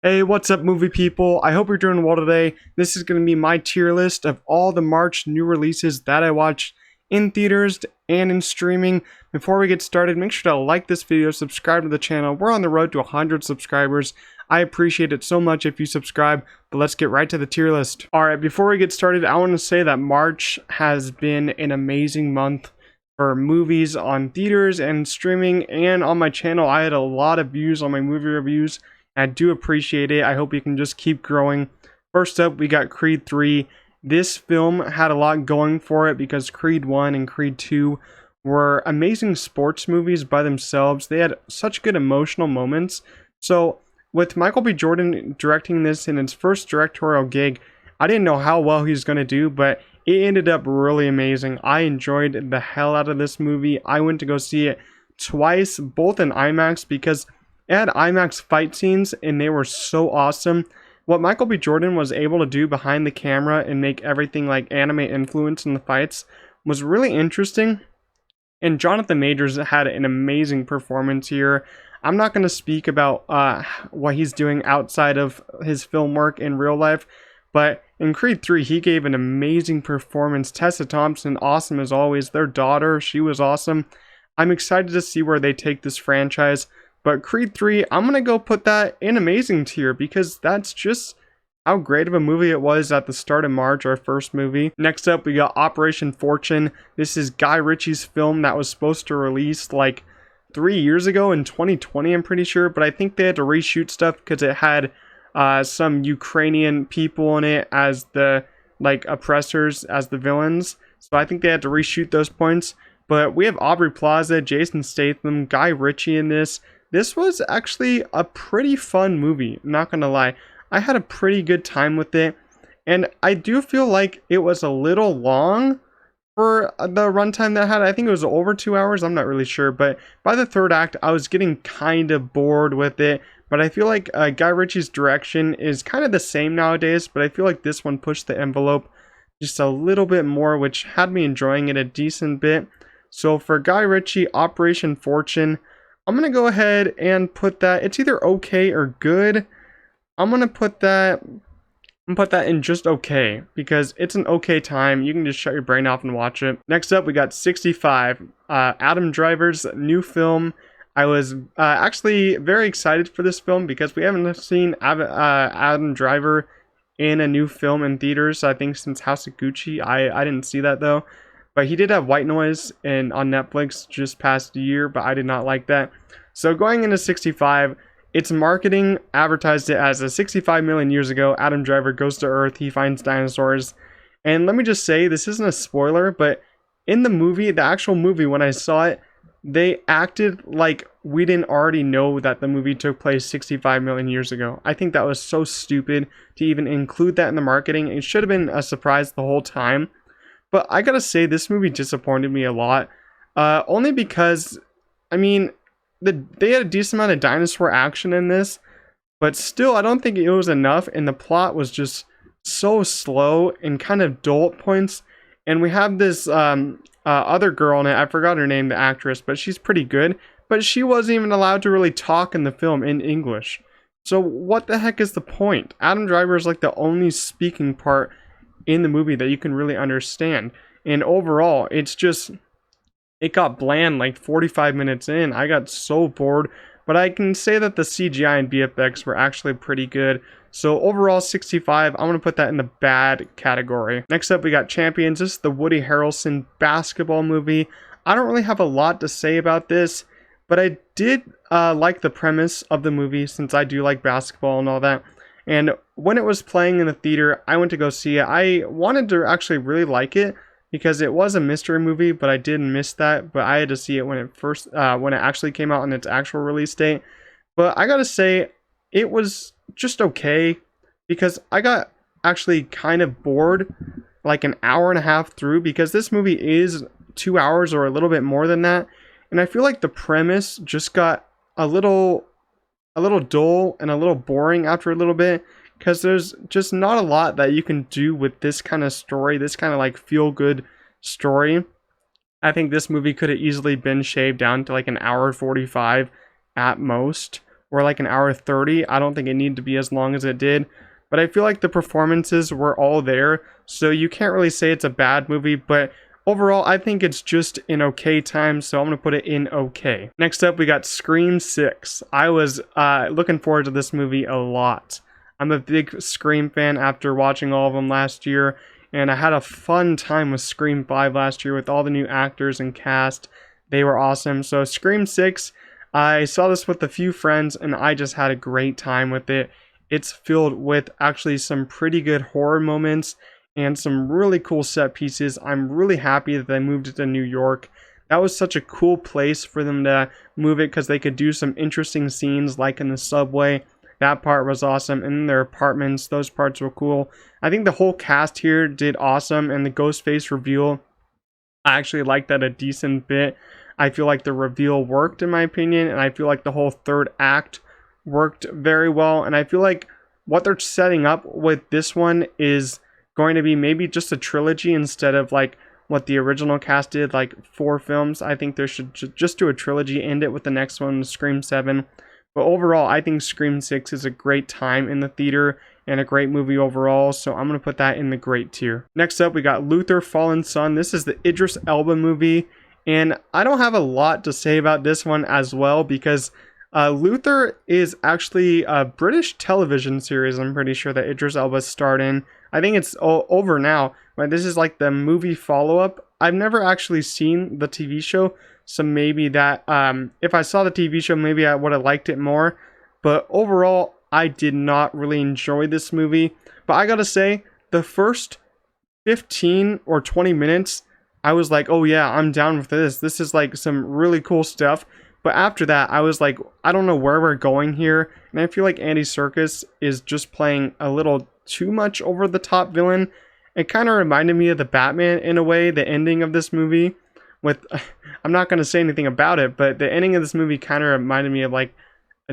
Hey, what's up, movie people? I hope you're doing well today. This is going to be my tier list of all the March new releases that I watched in theaters and in streaming. Before we get started, make sure to like this video, subscribe to the channel. We're on the road to 100 subscribers. I appreciate it so much if you subscribe, but let's get right to the tier list. Alright, before we get started, I want to say that March has been an amazing month for movies on theaters and streaming, and on my channel. I had a lot of views on my movie reviews. I do appreciate it. I hope you can just keep growing. First up, we got Creed 3. This film had a lot going for it because Creed 1 and Creed 2 were amazing sports movies by themselves. They had such good emotional moments. So, with Michael B. Jordan directing this in his first directorial gig, I didn't know how well he was going to do, but it ended up really amazing. I enjoyed the hell out of this movie. I went to go see it twice, both in IMAX, because it had IMAX fight scenes and they were so awesome. What Michael B. Jordan was able to do behind the camera and make everything like anime influence in the fights was really interesting. And Jonathan Majors had an amazing performance here. I'm not going to speak about what he's doing outside of his film work in real life, but in Creed 3, he gave an amazing performance. Tessa Thompson, awesome as always. Their daughter, she was awesome. I'm excited to see where they take this franchise. But Creed 3, I'm going to go put that in amazing tier because that's just how great of a movie it was at the start of March, our first movie. Next up, we got Operation Fortune. This is Guy Ritchie's film that was supposed to release like 3 years ago in 2020, I'm pretty sure. But I think they had to reshoot stuff because it had some Ukrainian people in it as the like oppressors, as the villains. So I think they had to reshoot those points. But we have Aubrey Plaza, Jason Statham, Guy Ritchie in this. This was actually a pretty fun movie, not gonna lie. I had a pretty good time with it, and I do feel like it was a little long for the runtime that I had. I think it was over 2 hours, I'm not really sure, but by the third act, I was getting kind of bored with it. But I feel like Guy Ritchie's direction is kind of the same nowadays, but I feel like this one pushed the envelope just a little bit more, which had me enjoying it a decent bit. So for Guy Ritchie, Operation Fortune, I'm going to go ahead and put that, it's either okay or good. I'm going to put that in just okay because it's an okay time. You can just shut your brain off and watch it. Next up, we got 65, Adam Driver's new film. I was actually very excited for this film because we haven't seen Adam Driver in a new film in theaters, I think, since House of Gucci. I didn't see that though. But he did have White Noise on Netflix just past year, but I did not like that. So going into 65, its marketing advertised it as a 65 million years ago, Adam Driver goes to Earth, he finds dinosaurs. And let me just say, this isn't a spoiler, but in the movie, the actual movie, when I saw it, they acted like we didn't already know that the movie took place 65 million years ago. I think that was so stupid to even include that in the marketing. It should have been a surprise the whole time. But I gotta say, this movie disappointed me a lot. Only because, I mean, they had a decent amount of dinosaur action in this, but still, I don't think it was enough, and the plot was just so slow and kind of dull at points. And we have this other girl in it, I forgot her name, the actress, but she's pretty good, but she wasn't even allowed to really talk in the film in English. So what the heck is the point? Adam Driver is like the only speaking part in the movie that you can really understand, and overall it got bland like 45 minutes in. I got so bored, but I can say that the CGI and VFX were actually pretty good. So overall 65, I'm going to put that in the bad category. Next up, we got Champions. This is the Woody Harrelson basketball movie. I don't really have a lot to say about this, but I did like the premise of the movie since I do like basketball and all that. And when it was playing in the theater, I went to go see it. I wanted to actually really like it because it was a mystery movie, but I did miss that. But I had to see it when it actually came out on its actual release date. But I gotta say, it was just okay because I got actually kind of bored like an hour and a half through, because this movie is 2 hours or a little bit more than that. And I feel like the premise just got a little dull and a little boring after a little bit, because there's just not a lot that you can do with this kind of story, this kind of like feel good story. I think this movie could have easily been shaved down to like an hour 45 at most, or like an hour 30. I don't think it needed to be as long as it did, but I feel like the performances were all there, so you can't really say it's a bad movie, but overall I think it's just an okay time, so I'm going to put it in okay. Next up, we got Scream 6. I was looking forward to this movie a lot. I'm a big Scream fan after watching all of them last year, and I had a fun time with Scream 5 last year with all the new actors and cast. They were awesome. So Scream 6, I saw this with a few friends, and I just had a great time with it. It's filled with actually some pretty good horror moments and some really cool set pieces. I'm really happy that they moved it to New York. That was such a cool place for them to move it because they could do some interesting scenes like in the subway. That part was awesome. And in their apartments, those parts were cool. I think the whole cast here did awesome, and the Ghostface reveal, I actually liked that a decent bit. I feel like the reveal worked in my opinion, and I feel like the whole third act worked very well, and I feel like what they're setting up with this one is going to be maybe just a trilogy instead of like what the original cast did, like 4 films. I think they should just do a trilogy, end it with the next one, Scream 7. But overall, I think Scream 6 is a great time in the theater and a great movie overall, so I'm going to put that in the great tier. Next up, we got Luther Fallen Son. This is the Idris Elba movie, and I don't have a lot to say about this one as well because Luther is actually a British television series, I'm pretty sure, that Idris Elba starred in. I think it's over now, but this is like the movie follow-up. I've never actually seen the TV show, so maybe that, if I saw the TV show, maybe I would have liked it more. But overall, I did not really enjoy this movie. But I gotta say, the first 15 or 20 minutes, I was like, oh yeah, I'm down with this. This is like some really cool stuff. But after that, I was like, I don't know where we're going here. And I feel like Andy Serkis is just playing a little too much over the top villain. It kind of reminded me of the Batman in a way, the ending of this movie. I'm not going to say anything about it, but the ending of this movie kind of reminded me of like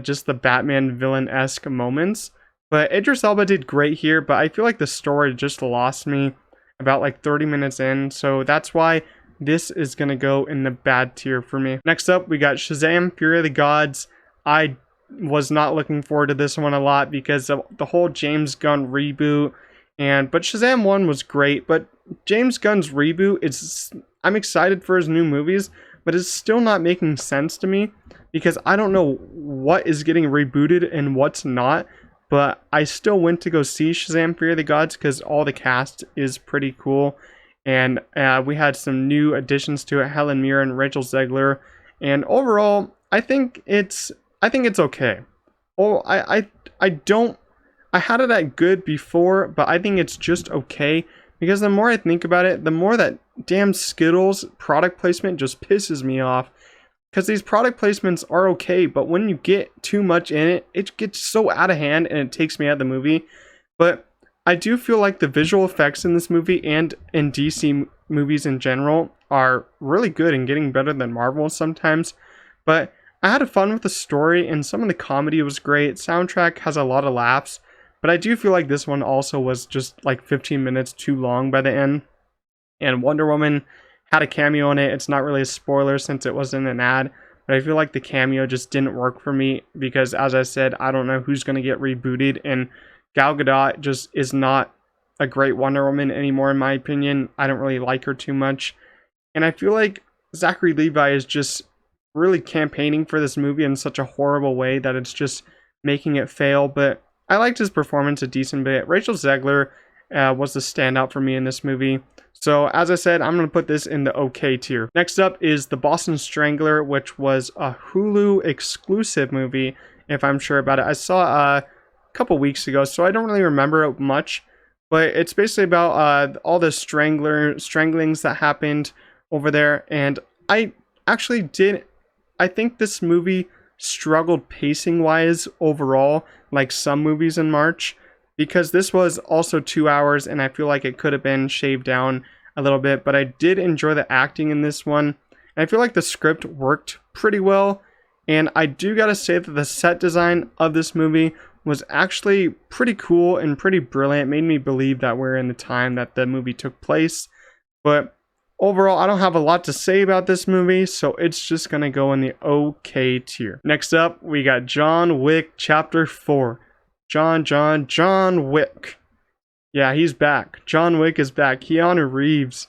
just the Batman villain-esque moments. But Idris Elba did great here, but I feel like the story just lost me about like 30 minutes in. So that's why this is going to go in the bad tier for me. Next up, we got Shazam! Fury of the Gods. I was not looking forward to this one a lot because of the whole James Gunn reboot. But Shazam 1 was great, but James Gunn's reboot, I'm excited for his new movies, but it's still not making sense to me because I don't know what is getting rebooted and what's not. But I still went to go see Shazam! Fury of the Gods because all the cast is pretty cool. And we had some new additions to it, Helen Mirren, Rachel Zegler, and overall, I think it's okay. I had it at good before, but I think it's just okay because the more I think about it, the more that damn Skittles product placement just pisses me off. Because these product placements are okay, but when you get too much in it, it gets so out of hand and it takes me out of the movie. But I do feel like the visual effects in this movie and in DC movies in general are really good and getting better than Marvel sometimes. But I had fun with the story and some of the comedy was great. Soundtrack has a lot of laughs. But I do feel like this one also was just like 15 minutes too long by the end. And Wonder Woman had a cameo in it. It's not really a spoiler since it wasn't an ad. But I feel like the cameo just didn't work for me because, as I said, I don't know who's going to get rebooted. And Gal Gadot just is not a great Wonder Woman anymore, in my opinion. I don't really like her too much. And I feel like Zachary Levi is just really campaigning for this movie in such a horrible way that it's just making it fail. But I liked his performance a decent bit. Rachel Zegler was the standout for me in this movie. So, as I said, I'm going to put this in the okay tier. Next up is The Boston Strangler, which was a Hulu exclusive movie, if I'm sure about it. I saw couple weeks ago, so I don't really remember it much, but it's basically about all the stranglings that happened over there. And I think this movie struggled pacing wise overall, like some movies in March, because this was also 2 hours and I feel like it could have been shaved down a little bit. But I did enjoy the acting in this one, and I feel like the script worked pretty well. And I do gotta say that the set design of this movie was actually pretty cool and pretty brilliant. It made me believe that we're in the time that the movie took place. But overall, I don't have a lot to say about this movie, so it's just gonna go in the okay tier. Next up, we got John Wick Chapter 4. John Wick. Yeah, he's back. John Wick is back. Keanu Reeves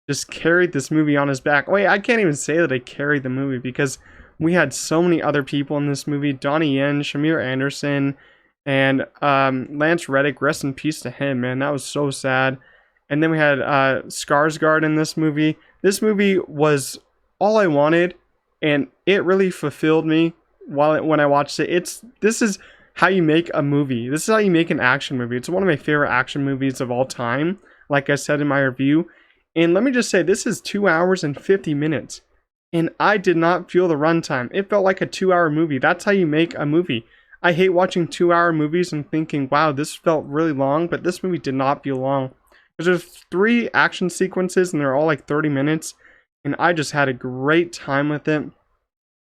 just carried this movie on his back. Wait, I can't even say that I carried the movie because we had so many other people in this movie. Donnie Yen, Shamir Anderson, and Lance Reddick. Rest in peace to him, man. That was so sad. And then we had Skarsgård in this movie. This movie was all I wanted, and it really fulfilled me when I watched it. This is how you make a movie. This is how you make an action movie. It's one of my favorite action movies of all time, like I said in my review. And let me just say, this is 2 hours and 50 minutes. And I did not feel the runtime. It felt like a 2-hour movie. That's how you make a movie. I hate watching 2-hour movies and thinking, wow, this felt really long. But this movie did not feel long. Because there's 3 action sequences and they're all like 30 minutes. And I just had a great time with it.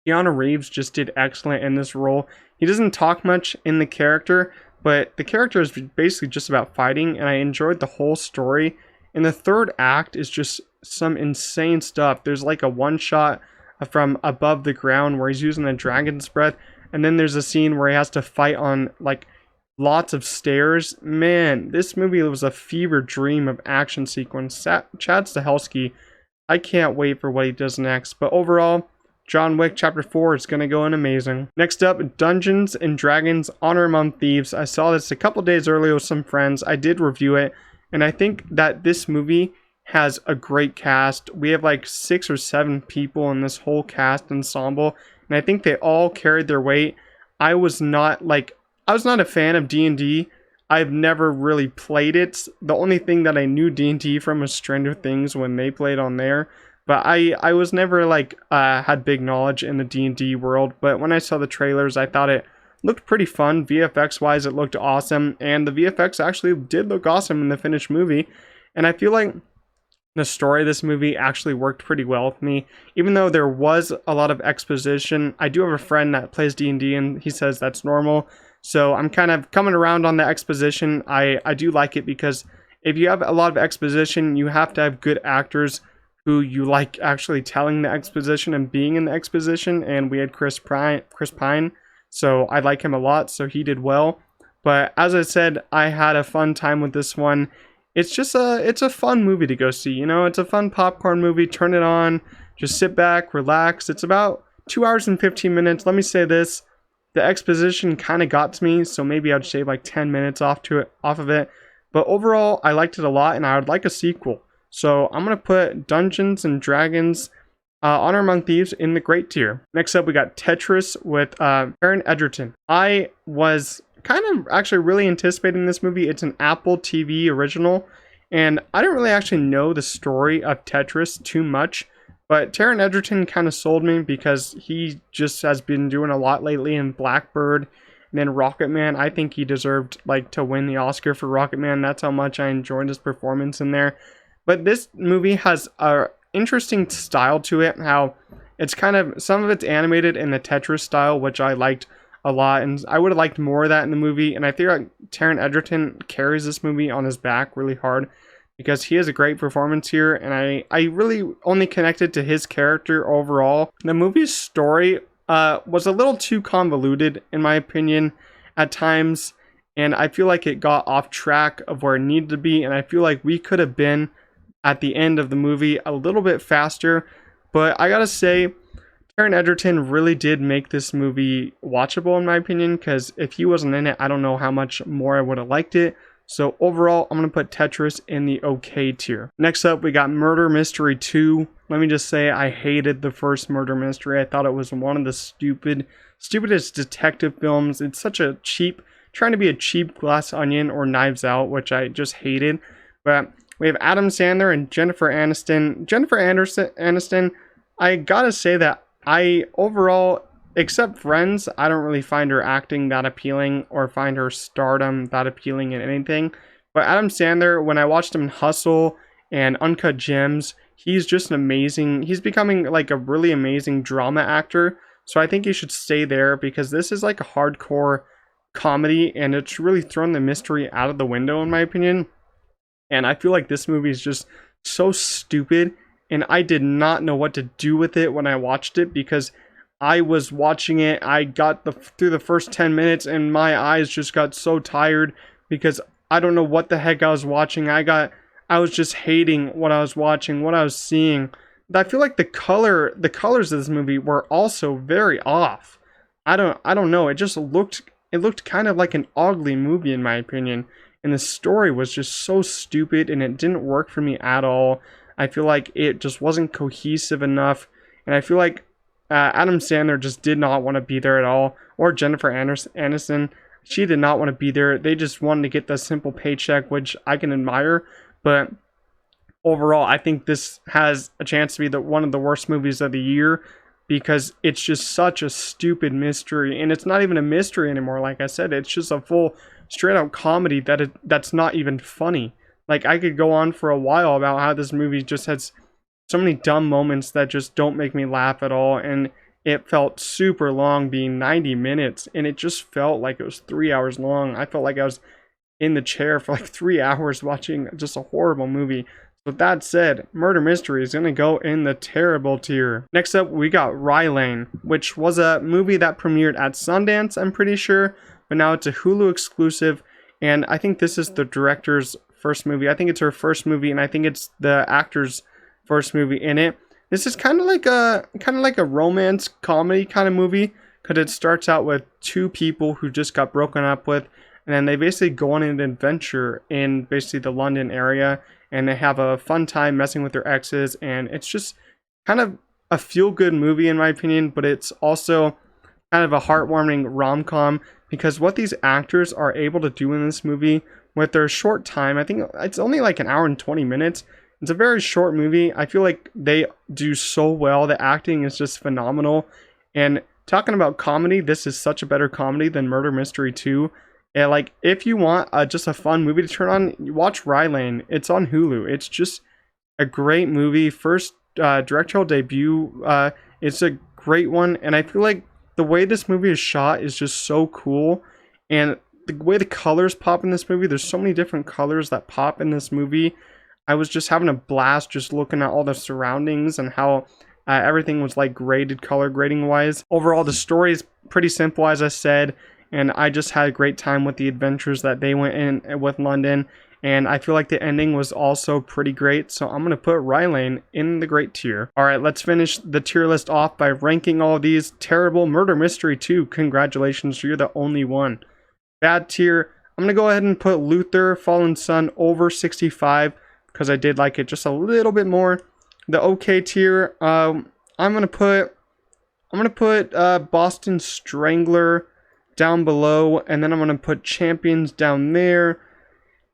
Keanu Reeves just did excellent in this role. He doesn't talk much in the character, but the character is basically just about fighting. And I enjoyed the whole story. And the third act is just some insane stuff. There's like a one shot from above the ground where he's using the dragon's breath. And then there's a scene where he has to fight on like lots of stairs. Man, this movie was a fever dream of action sequence. Chad Stahelski, I can't wait for what he does next. But overall, John Wick Chapter 4 is going to go in amazing. Next up, Dungeons and Dragons Honor Among Thieves. I saw this a couple days earlier with some friends. I did review it. And I think that this movie has a great cast. We have like 6 or 7 people in this whole cast ensemble. And I think they all carried their weight. I was not a fan of D&D. I've never really played it. The only thing that I knew D&D from was Stranger Things when they played on there. But I was never had big knowledge in the D&D world. But when I saw the trailers, I thought it looked pretty fun. VFX wise, it looked awesome. And the VFX actually did look awesome in the finished movie. And I feel like the story of this movie actually worked pretty well with me. Even though there was a lot of exposition, I do have a friend that plays D&D and he says that's normal. So I'm kind of coming around on the exposition. I do like it because if you have a lot of exposition, you have to have good actors who you like actually telling the exposition and being in the exposition. And we had Chris Pine. So I like him a lot. So he did well. But as I said, I had a fun time with this one. It's a fun movie to go see. You know, it's a fun popcorn movie. Turn it on. Just sit back, relax. It's about 2 hours and 15 minutes. Let me say this. The exposition kind of got to me, so maybe I'd shave like 10 minutes off of it. But overall, I liked it a lot, and I would like a sequel. So I'm going to put Dungeons and Dragons Honor Among Thieves in the great tier. Next up, we got Tetris with Taron Egerton. I was kind of actually really anticipating this movie. It's an Apple TV original, and I didn't really actually know the story of Tetris too much. But Taron Egerton kind of sold me because he just has been doing a lot lately in Blackbird and then Rocketman. I think he deserved to win the Oscar for Rocketman. That's how much I enjoyed his performance in there. But this movie has a interesting style to it. How it's kind of, some of it's animated in the Tetris style, which I liked a lot, and I would have liked more of that in the movie. And I feel like Taron Egerton carries this movie on his back really hard, because he has a great performance here, and I really only connected to his character overall. The movie's story was a little too convoluted, in my opinion, at times, and I feel like it got off track of where it needed to be, and I feel like we could have been at the end of the movie a little bit faster. But I gotta say, Taron Egerton really did make this movie watchable, in my opinion, because if he wasn't in it, I don't know how much more I would have liked it. So overall, I'm going to put Tetris in the okay tier. Next up, we got Murder Mystery 2. Let me just say, I hated the first Murder Mystery. I thought it was one of the stupidest detective films. It's such a trying to be a cheap Glass Onion or Knives Out, which I just hated. But we have Adam Sandler and Jennifer Aniston. Aniston, I gotta say that I overall, except Friends, I don't really find her acting that appealing or find her stardom that appealing in anything. But Adam Sandler, when I watched him in Hustle and Uncut Gems, he's just he's becoming like a really amazing drama actor. So I think he should stay there, because this is like a hardcore comedy and it's really thrown the mystery out of the window, in my opinion. And I feel like this movie is just so stupid and I did not know what to do with it when I watched it, because I was watching it, I got through the first 10 minutes and my eyes just got so tired because I don't know what the heck I was watching. I was just hating what I was watching, what I was seeing. I feel like the colors of this movie were also very off. I don't know. It looked kind of like an ugly movie in my opinion, and the story was just so stupid and it didn't work for me at all. I feel like it just wasn't cohesive enough, and I feel like Adam Sandler just did not want to be there at all, or Jennifer Aniston. She did not want to be there. They just wanted to get the simple paycheck, which I can admire, but overall, I think this has a chance to be one of the worst movies of the year, because it's just such a stupid mystery, and it's not even a mystery anymore. Like I said, it's just a full straight out comedy that's not even funny. Like, I could go on for a while about how this movie just has so many dumb moments that just don't make me laugh at all, and it felt super long, being 90 minutes, and it just felt like it was 3 hours long. I felt like I was in the chair for like 3 hours watching just a horrible movie. With that said, Murder Mystery is going to go in the terrible tier. Next up, we got Rye Lane, which was a movie that premiered at Sundance, I'm pretty sure, but now it's a Hulu exclusive, and I think this is the director's first movie. I think it's her first movie, and I think it's the actor's first movie in it. This is kind of like a romance comedy kind of movie, because it starts out with two people who just got broken up with, and then they basically go on an adventure in basically the London area, and they have a fun time messing with their exes, and it's just kind of a feel-good movie in my opinion, but it's also kind of a heartwarming rom-com, because what these actors are able to do in this movie with their short time, I think it's only like an hour and 20 minutes. It's a very short movie. I feel like they do so well. The acting is just phenomenal. And talking about comedy, this is such a better comedy than Murder Mystery 2. And like, if you want just a fun movie to turn on, you watch Rye Lane. It's on Hulu. It's just a great movie. First directorial debut. It's a great one. And I feel like the way this movie is shot is just so cool. And the way the colors pop in this movie, there's so many different colors that pop in this movie. I was just having a blast just looking at all the surroundings and how everything was like graded color grading wise. Overall, the story is pretty simple, as I said, and I just had a great time with the adventures that they went in with London, and I feel like the ending was also pretty great, so I'm going to put Rye Lane in the great tier. Alright, let's finish the tier list off by ranking all of these. Terrible. Murder Mystery 2, congratulations, you're the only one. Bad tier, I'm going to go ahead and put Luther, Fallen Son over 65, because I did like it just a little bit more. The okay tier, I'm gonna put Boston Strangler down below, and then I'm gonna put Champions down there,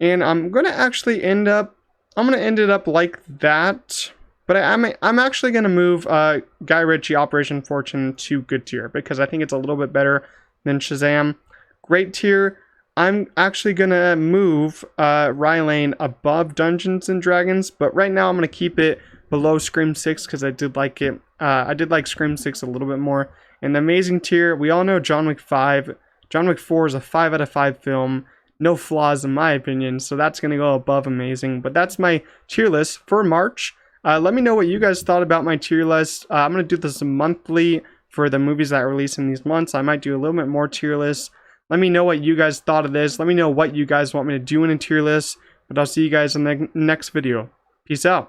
and I'm gonna end it up like that. But I'm actually gonna move Guy Ritchie Operation Fortune to good tier, because I think it's a little bit better than Shazam. Great tier. I'm actually going to move Rye Lane above Dungeons & Dragons, but right now I'm going to keep it below Scream 6, because I did like it. I did like Scream 6 a little bit more. And the amazing tier, we all know John Wick 5. John Wick 4 is a 5 out of 5 film. No flaws in my opinion, so that's going to go above amazing. But that's my tier list for March. Let me know what you guys thought about my tier list. I'm going to do this monthly for the movies that release in these months. I might do a little bit more tier lists. Let me know what you guys thought of this. Let me know what you guys want me to do in a tier list. But I'll see you guys in the next video. Peace out.